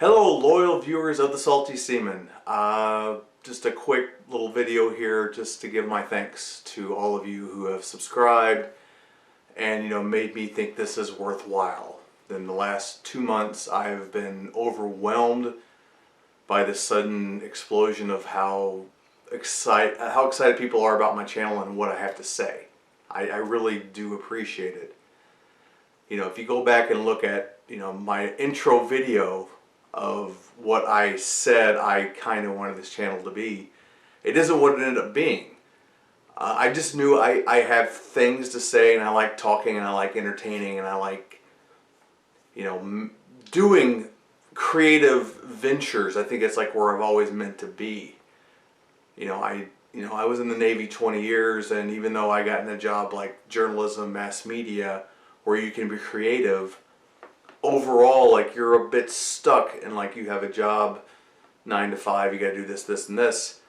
Hello, loyal viewers of the Salty Seaman. Just a quick little video here just to give my thanks to all of you who have subscribed and made me think this is worthwhile. In the last 2 months I've been overwhelmed by this sudden explosion of how excited people are about my channel and what I have to say. I really do appreciate it. If you go back and look at my intro video of what I said I kind of wanted this channel to be, it isn't what it ended up being. I just knew I have things to say, and I like talking, and I like entertaining, and I like doing creative ventures. I think it's like where I've always meant to be. I was in the Navy 20 years, and even though I got in a job like journalism, mass media, where you can be creative, overall, like, you're a bit stuck and like you have a job 9 to 5, you gotta do this, this, and this.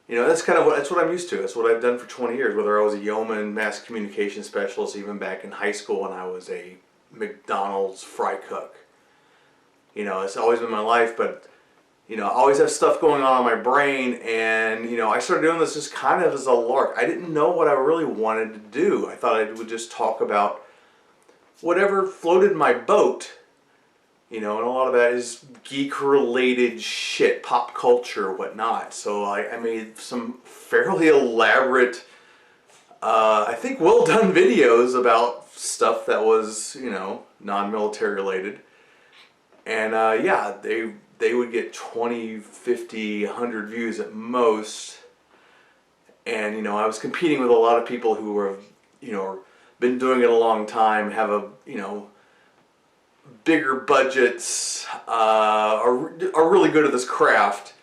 That's what I'm used to. That's what I've done for 20 years, whether I was a yeoman, mass communication specialist, even back in high school when I was a McDonald's fry cook. It's always been my life, but I always have stuff going on in my brain, and I started doing this just kind of as a lark. I didn't know what I really wanted to do. I thought I would just talk about whatever floated my boat. And a lot of that is geek-related shit, pop culture, whatnot. So I made some fairly elaborate, I think well-done videos about stuff that was, non-military related. And yeah, they would get 20, 50, 100 views at most. And I was competing with a lot of people who were, been doing it a long time, have a, bigger budgets, are really good at this craft,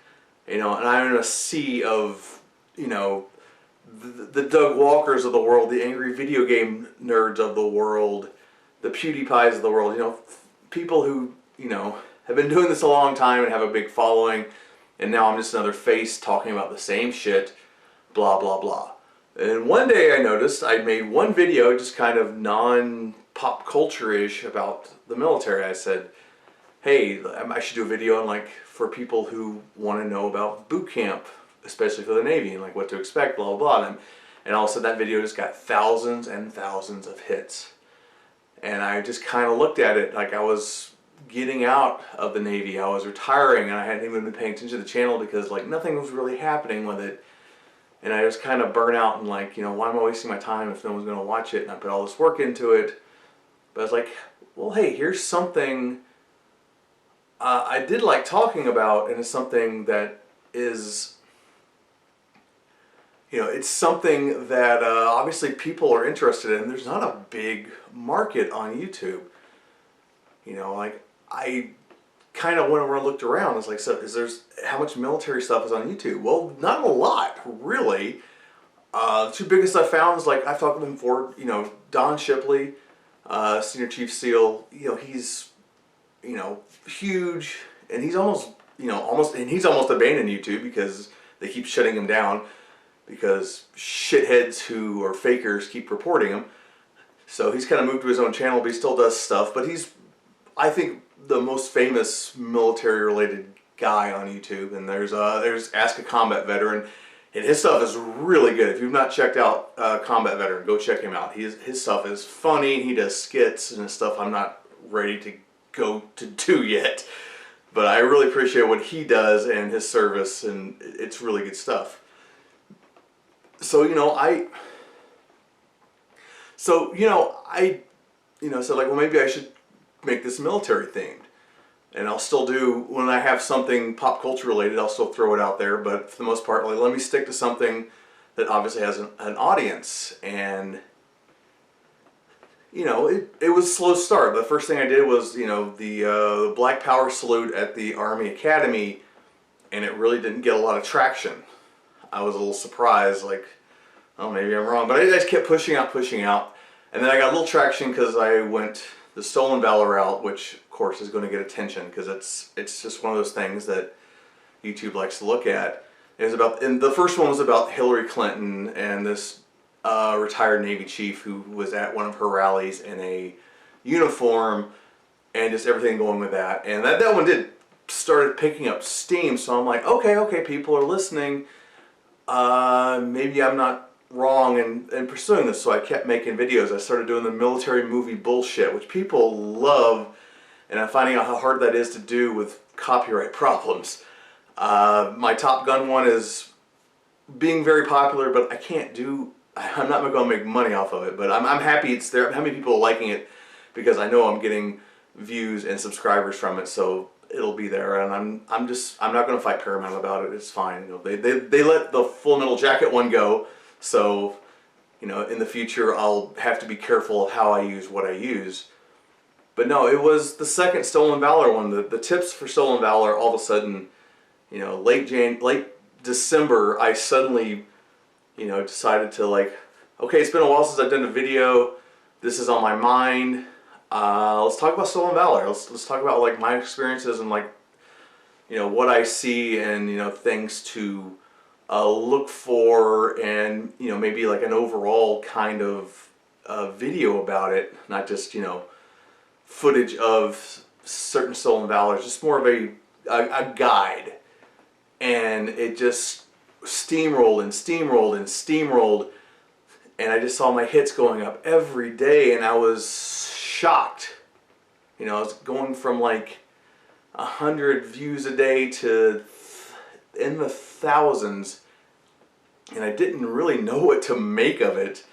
and I'm in a sea of, the Doug Walkers of the world, the angry video game nerds of the world, the PewDiePies of the world, people who, have been doing this a long time and have a big following, and now I'm just another face talking about the same shit, blah, blah, blah. And one day I noticed I made one video just kind of non-pop culture-ish about the military. I said, hey, I should do a video on, like, for people who want to know about boot camp, especially for the Navy, and like what to expect, blah, blah, blah. And all of a sudden that video just got thousands and thousands of hits. And I just kind of looked at it like I was getting out of the Navy. I was retiring, and I hadn't even been paying attention to the channel because, like, nothing was really happening with it. And I was kind of burnt out and like, why am I wasting my time if no one's going to watch it? And I put all this work into it. But I was like, well, hey, here's something I did like talking about, and it's something that is, it's something that obviously people are interested in. There's not a big market on YouTube. Like, I kind of went over and looked around. It's like, so how much military stuff is on YouTube? Well, not a lot, really. The two biggest I found is, like, I've talked to them before, Don Shipley, Senior Chief SEAL. He's, huge, and he's almost abandoned YouTube because they keep shutting him down because shitheads who are fakers keep reporting him. So he's kind of moved to his own channel, but he still does stuff. But he's, I think, the most famous military-related guy on YouTube. And there's Ask a Combat Veteran, and his stuff is really good. If you've not checked out Combat Veteran, go check him out. His stuff is funny. He does skits and stuff I'm not ready to go to do yet, but I really appreciate what he does and his service, and it's really good stuff. So I said, like, well, maybe I should make this military themed, and I'll still do, when I have something pop culture related, I'll still throw it out there, but for the most part, like, let me stick to something that obviously has an audience. And it was a slow start. The first thing I did was the Black Power salute at the Army Academy, and it really didn't get a lot of traction. I was a little surprised, like, oh, maybe I'm wrong, but I just kept pushing out, and then I got a little traction because I went the Stolen Valor route, which of course is going to get attention because it's just one of those things that YouTube likes to look at. And the first one was about Hillary Clinton and this retired Navy chief who was at one of her rallies in a uniform, and just everything going with that. And that one did started picking up steam. So I'm like, okay, people are listening. Maybe I'm not wrong in pursuing this. So I kept making videos. I started doing the military movie bullshit, which people love, and I'm finding out how hard that is to do with copyright problems. My Top Gun one is being very popular, but I'm not going to make money off of it, but I'm happy it's there. I'm happy people are liking it because I know I'm getting views and subscribers from it, so it'll be there. And I'm not going to fight Paramount about it. It's fine. You know, they let the Full Metal Jacket one go, so you know, in the future I'll have to be careful of how I use what I use. But no, it was the second Stolen Valor one. The tips for Stolen Valor, all of a sudden, you know, late December, I suddenly, you know, decided to like, okay, it's been a while since I've done a video. This is on my mind. Let's talk about Stolen Valor. Let's talk about like my experiences and like, you know, what I see and, you know, things to look for, and, you know, maybe like an overall kind of video about it, not just, you know, footage of certain Stolen Valors, just more of a guide. And it just steamrolled and steamrolled and steamrolled, and I just saw my hits going up every day, and I was shocked. You know, I was going from like 100 views a day to in the thousands, and I didn't really know what to make of it.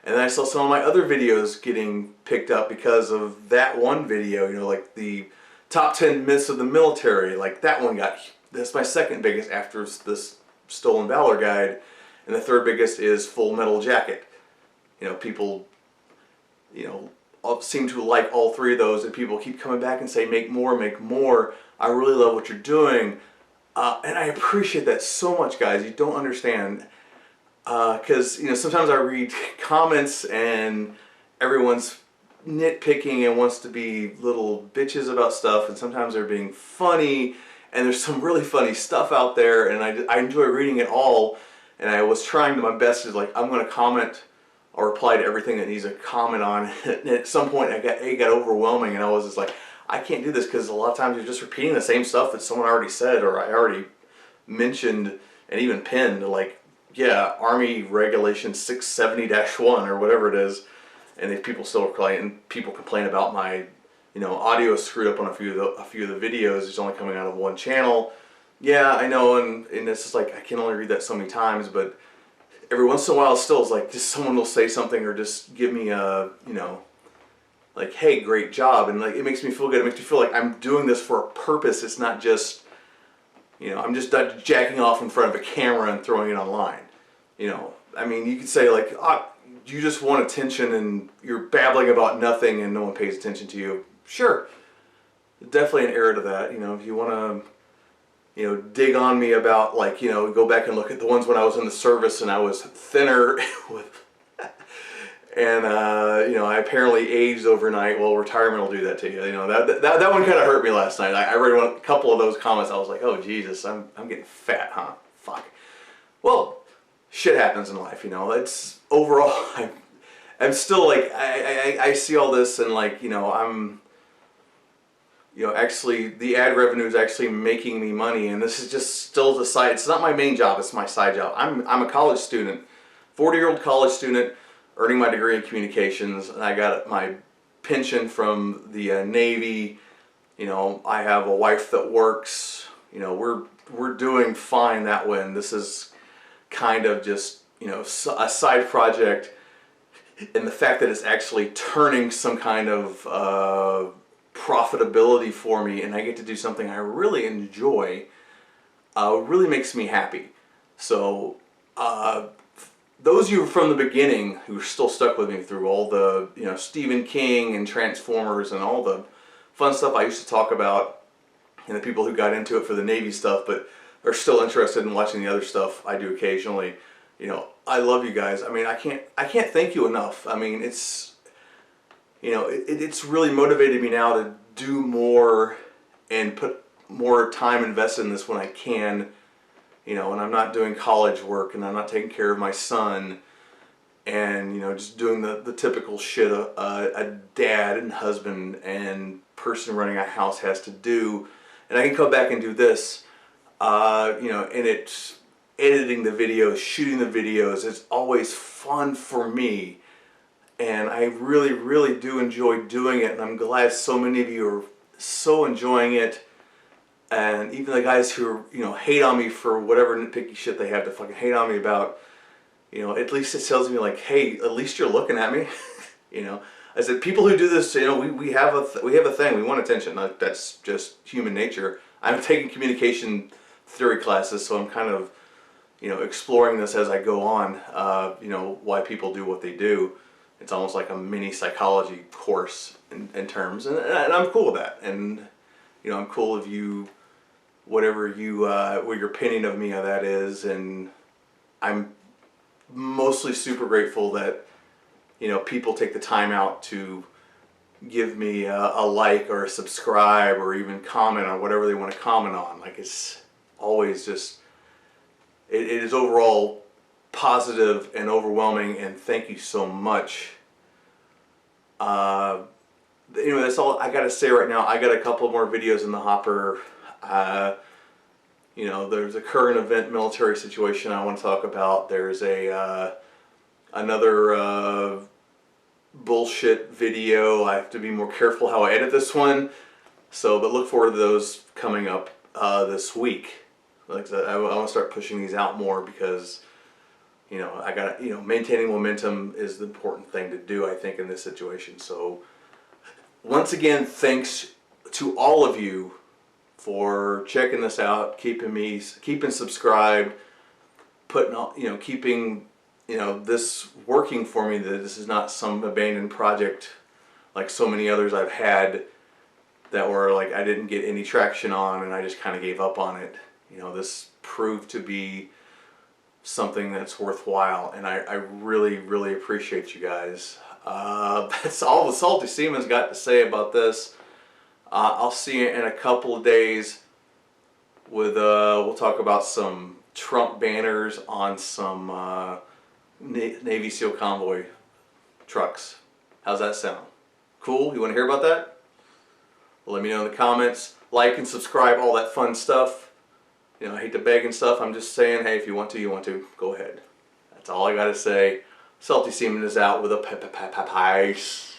And then I saw some of my other videos getting picked up because of that one video, you know, like the top 10 myths of the military. Like that one that's my second biggest after this Stolen Valor guide. And the third biggest is Full Metal Jacket. You know, people, you know, seem to like all three of those, and people keep coming back and say, make more, make more. I really love what you're doing. And I appreciate that so much, guys. You don't understand. Because, you know, sometimes I read comments and everyone's nitpicking and wants to be little bitches about stuff, and sometimes they're being funny, and there's some really funny stuff out there, and I enjoy reading it all. And I was trying my best to, like, I'm going to comment or reply to everything that needs a comment on. And at some point it got overwhelming, and I was just like, I can't do this, because a lot of times you're just repeating the same stuff that someone already said or I already mentioned and even pinned, like, yeah, Army Regulation 670-1 or whatever it is, and if people still complain about my, you know, audio is screwed up on a few of the videos. It's only coming out of one channel. Yeah, I know, and it's just like I can only read that so many times, but every once in a while, still, it's like just someone will say something or just give me a, you know, like, hey, great job, and like it makes me feel good. It makes me feel like I'm doing this for a purpose. It's not just, you know, I'm just not jacking off in front of a camera and throwing it online. You know, I mean, you could say like, you just want attention and you're babbling about nothing and no one pays attention to you. Sure, definitely an error to that. You know, if you want to, you know, dig on me about, like, you know, go back and look at the ones when I was in the service and I was thinner with, and you know, I apparently aged overnight. Well, retirement will do that to you. You know, that one kind of hurt me last night. I read a couple of those comments. I was like, oh Jesus, I'm getting fat, huh? Fuck. Well, shit happens in life, you know. It's overall, I'm still like, I see all this, and like, you know, I'm, you know, actually the ad revenue is actually making me money, and this is just still the side. It's not my main job, it's my side job. I'm a college student, 40-year-old college student, earning my degree in communications, and I got my pension from the Navy. You know, I have a wife that works. You know, we're doing fine that way, and this is kind of just, you know, a side project, and the fact that it's actually turning some kind of profitability for me, and I get to do something I really enjoy, really makes me happy. So those of you from the beginning who are still stuck with me through all the, you know, Stephen King and Transformers and all the fun stuff I used to talk about, and the people who got into it for the Navy stuff but are still interested in watching the other stuff I do occasionally, you know, I love you guys. I mean, I can't thank you enough. I mean, it's, you know, it's really motivated me now to do more and put more time invested in this when I can, you know, and I'm not doing college work and I'm not taking care of my son, and, you know, just doing the typical shit a dad and husband and person running a house has to do. and I can come back and do this, you know, and it's editing the videos, shooting the videos. It's always fun for me, and I really, really do enjoy doing it, and I'm glad so many of you are so enjoying it. And even the guys who, you know, hate on me for whatever nitpicky shit they have to fucking hate on me about, you know, at least it tells me like, hey, at least you're looking at me. You know, I said, people who do this, you know, we have a thing. We want attention. That's just human nature. I'm taking communication theory classes, so I'm kind of, you know, exploring this as I go on. You know, why people do what they do. It's almost like a mini psychology course in terms, and I'm cool with that. And you know, I'm cool if you, whatever you, what your opinion of me of that is, and I'm mostly super grateful that, you know, people take the time out to give me a like or a subscribe or even comment on whatever they want to comment on. Like, it's always just, it is overall positive and overwhelming, and thank you so much. Anyway, that's all I gotta say right now. I got a couple more videos in the hopper. You know, there's a current event military situation I want to talk about. There's a another bullshit video. I have to be more careful how I edit this one. So, but look forward to those coming up this week. Like I said, I want to start pushing these out more because, you know, I got, you know, maintaining momentum is the important thing to do, I think, in this situation. So, once again, thanks to all of you for checking this out, keeping subscribed, putting all, you know, keeping, you know, this working for me, that this is not some abandoned project like so many others I've had that were like I didn't get any traction on and I just kind of gave up on it. You know, this proved to be something that's worthwhile, and I really, really appreciate you guys. That's all the Salty Seaman's got to say about this. I'll see you in a couple of days with, we'll talk about some Trump banners on some Navy SEAL convoy trucks. How's that sound? Cool? You want to hear about that? Well, let me know in the comments. Like and subscribe, all that fun stuff. You know, I hate to beg and stuff. I'm just saying, hey, if you want to, you want to. Go ahead. That's all I got to say. Salty Seaman is out with a piece.